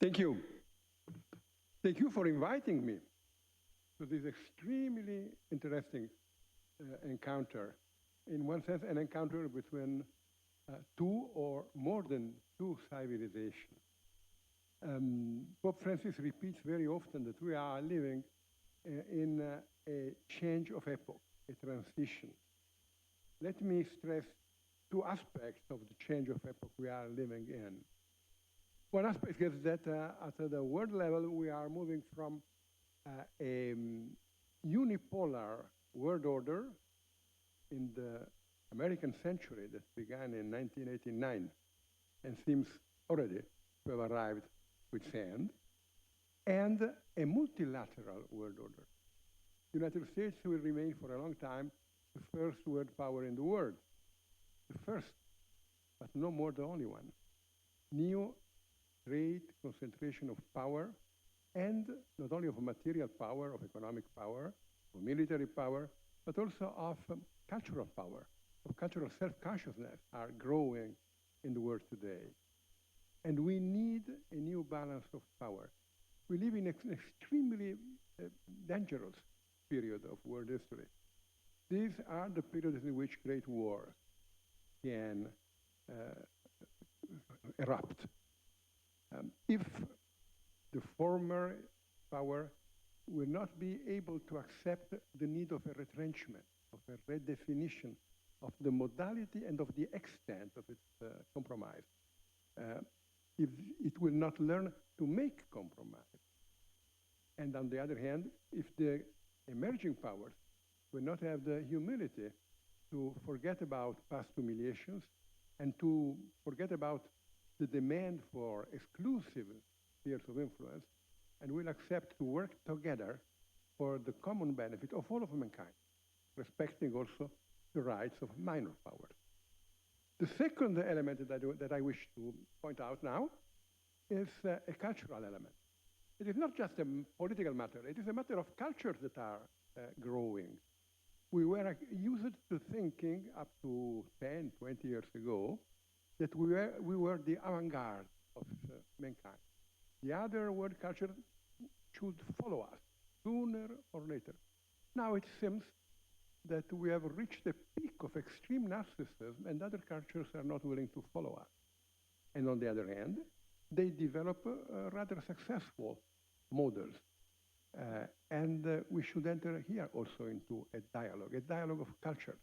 Thank you. Thank you for inviting me to this extremely interesting encounter. In one sense, an encounter between two or more than two civilizations. Pope Francis repeats very often that we are living in a change of epoch, a transition. Let me stress two aspects of the change of epoch we are living in. One aspect is that at the world level, we are moving from a unipolar world order in the American century that began in 1989 and seems already to have arrived with sand, and a multilateral world order. The United States will remain for a long time the first world power in the world. The first, but no more the only one. New great concentration of power, and not only of material power, of economic power, of military power, but also of cultural power, of cultural self-consciousness are growing in the world today. And we need a new balance of power. We live in an extremely dangerous period of world history. These are the periods in which great wars can erupt. If the former power will not be able to accept the need of a retrenchment, of a redefinition of the modality and of the extent of its compromise, if it will not learn to make compromise. And on the other hand, if the emerging powers will not have the humility to forget about past humiliations and to forget about the demand for exclusive spheres of influence, and will accept to work together for the common benefit of all of mankind, respecting also the rights of minor powers. The second element that I wish to point out now is a cultural element. It is not just a political matter, it is a matter of cultures that are growing. We were used to thinking up to 10, 20 years ago that we were the avant-garde of mankind. The other world culture should follow us sooner or later. Now it seems that we have reached a peak of extreme narcissism and other cultures are not willing to follow us. And on the other hand, they develop rather successful models. And we should enter here also into a dialogue of culture,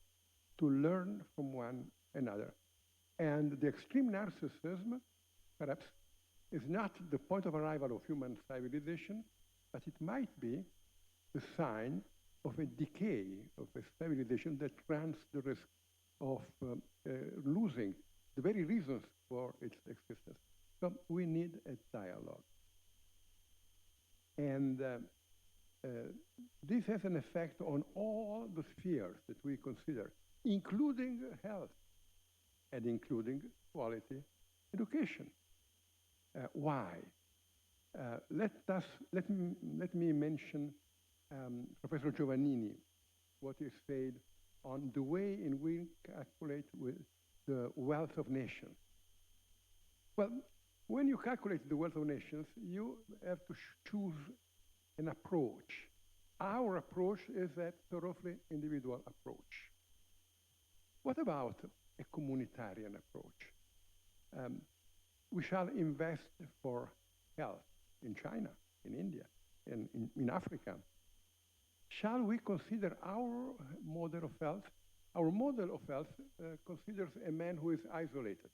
to learn from one another. And the extreme narcissism, perhaps, is not the point of arrival of human civilization, but it might be the sign of a decay of a civilization that runs the risk of losing the very reasons for its existence. So we need a dialogue. And this has an effect on all the spheres that we consider, including health and including quality education. Why? Let me mention Professor Giovannini, what he said on the way in which we calculate with the wealth of nations. Well, when you calculate the wealth of nations, you have to choose an approach. Our approach is a thoroughly individual approach. What about a communitarian approach? We shall invest for health in China, in India, in Africa. Shall we consider our model of health? Our model of health considers a man who is isolated,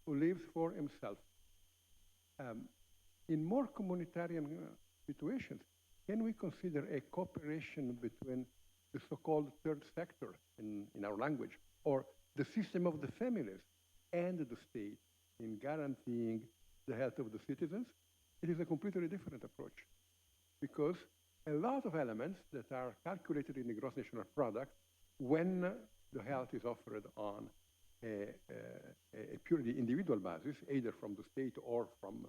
who lives for himself. In more communitarian situations, can we consider a cooperation between the so-called third sector in our language, or the system of the families and the state in guaranteeing the health of the citizens? It is a completely different approach, because a lot of elements that are calculated in the gross national product, when the health is offered on a purely individual basis, either from the state or from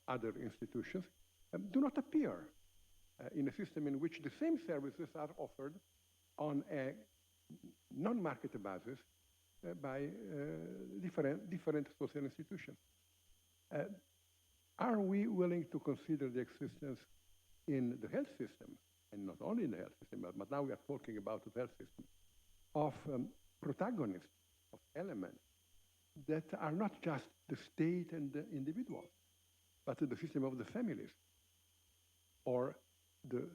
other institutions, do not appear in a system in which the same services are offered on a non-market basis by different social institutions. Are we willing to consider the existence in the health system, and not only in the health system, but now we are talking about the health system, of protagonists, of elements that are not just the state and the individual, but the system of the families, or the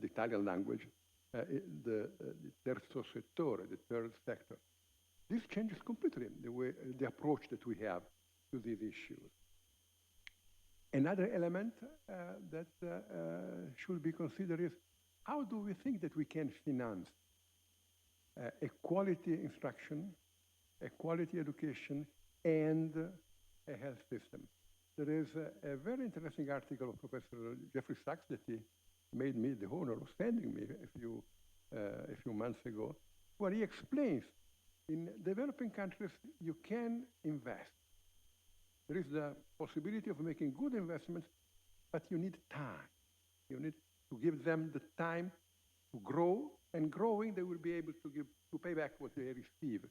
Italian language, the terzo settore, the third sector. This changes completely the approach that we have to these issues. Another element that should be considered is how do we think that we can finance a quality instruction, a quality education, and a health system. There is a very interesting article of Professor Jeffrey Sachs that he made me the honor of sending me a few months ago, where he explains in developing countries you can invest. There is the possibility of making good investments, but you need time. You need to give them the time to grow, and growing they will be able to pay back what they receive.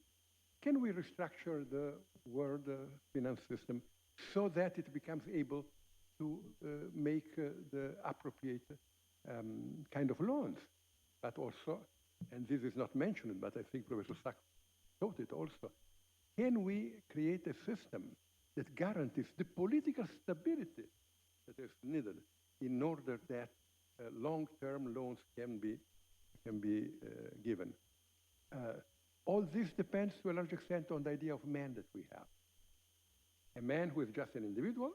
Can we restructure the world finance system so that it becomes able to make the appropriate kind of loans, but also, and this is not mentioned, but I think Professor Sachs taught it also, can we create a system that guarantees the political stability that is needed in order that long-term loans can be given? All this depends to a large extent on the idea of man that we have. A man who is just an individual,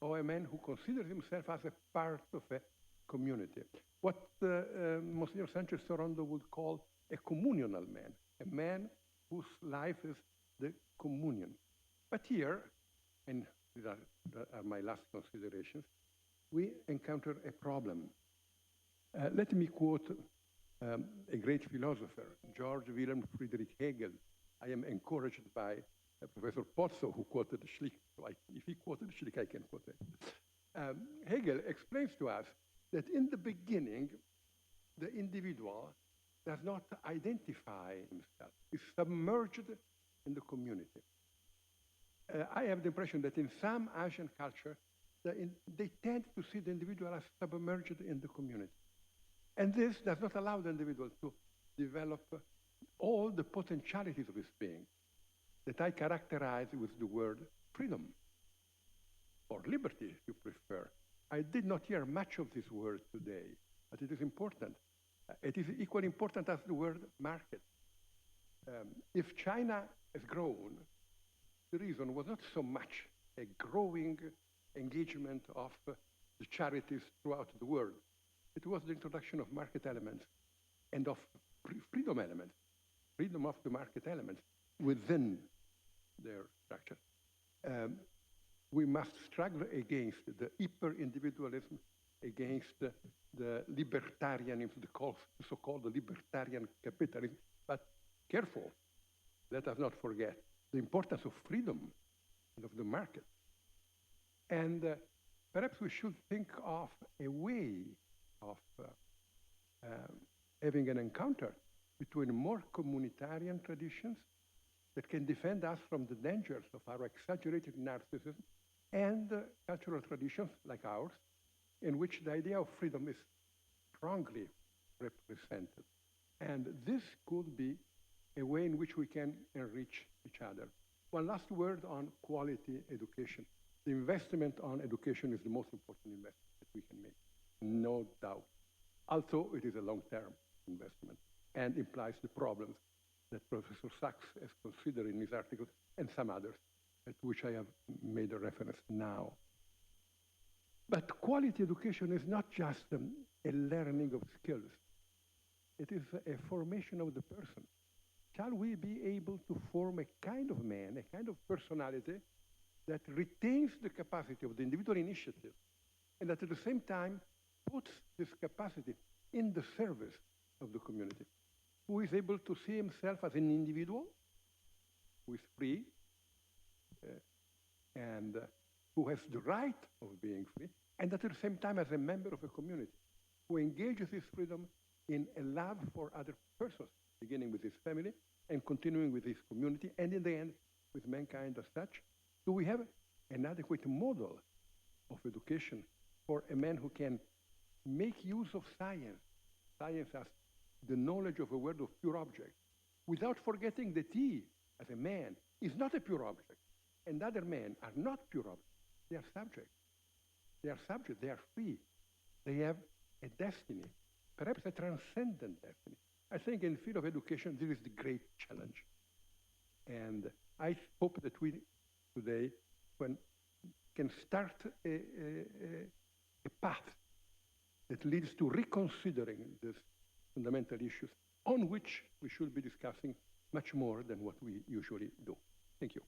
or a man who considers himself as a part of a community. What Monsignor Sanchez Sorondo would call a communal man, a man whose life is the communion. But here, and these are my last considerations, we encounter a problem. Let me quote a great philosopher, George Wilhelm Friedrich Hegel. I am encouraged by Professor Pozzo, who quoted Schlick. So if he quoted Schlick, I can quote it. Hegel explains to us that in the beginning, the individual does not identify himself. He's submerged in the community. I have the impression that in some Asian culture, they tend to see the individual as submerged in the community. And this does not allow the individual to develop all the potentialities of his being that I characterize with the word freedom, or liberty, if you prefer. I did not hear much of this word today, but it is important. It is equally important as the word market. If China has grown, the reason was not so much a growing engagement of the charities throughout the world. It was the introduction of market elements and of freedom elements, freedom of the market elements within their structure. We must struggle against the hyper-individualism, against the libertarianism, the so-called libertarian capitalism. But careful, let us not forget the importance of freedom and of the market. And perhaps we should think of a way of having an encounter between more communitarian traditions that can defend us from the dangers of our exaggerated narcissism and cultural traditions like ours, in which the idea of freedom is strongly represented. And this could be a way in which we can enrich each other. One last word on quality education. The investment on education is the most important investment that we can make, no doubt. Although it is a long-term investment and implies the problems that Professor Sachs has considered in his article and some others, at which I have made a reference now. But quality education is not just a learning of skills. It is a formation of the person. Shall we be able to form a kind of man, a kind of personality that retains the capacity of the individual initiative and that at the same time puts this capacity in the service of the community, who is able to see himself as an individual, who is free, and who has the right of being free, and at the same time as a member of a community, who engages his freedom in a love for other persons, beginning with his family and continuing with his community, and in the end, with mankind as such. Do we have an adequate model of education for a man who can make use of science, science as the knowledge of a world of pure objects, without forgetting that he, as a man, is not a pure object, and other men are not pure objects. They are subjects. They are subjects. They are free. They have a destiny, perhaps a transcendent destiny. I think in the field of education, this is the great challenge. And I hope that we today can start a path that leads to reconsidering these fundamental issues on which we should be discussing much more than what we usually do. Thank you.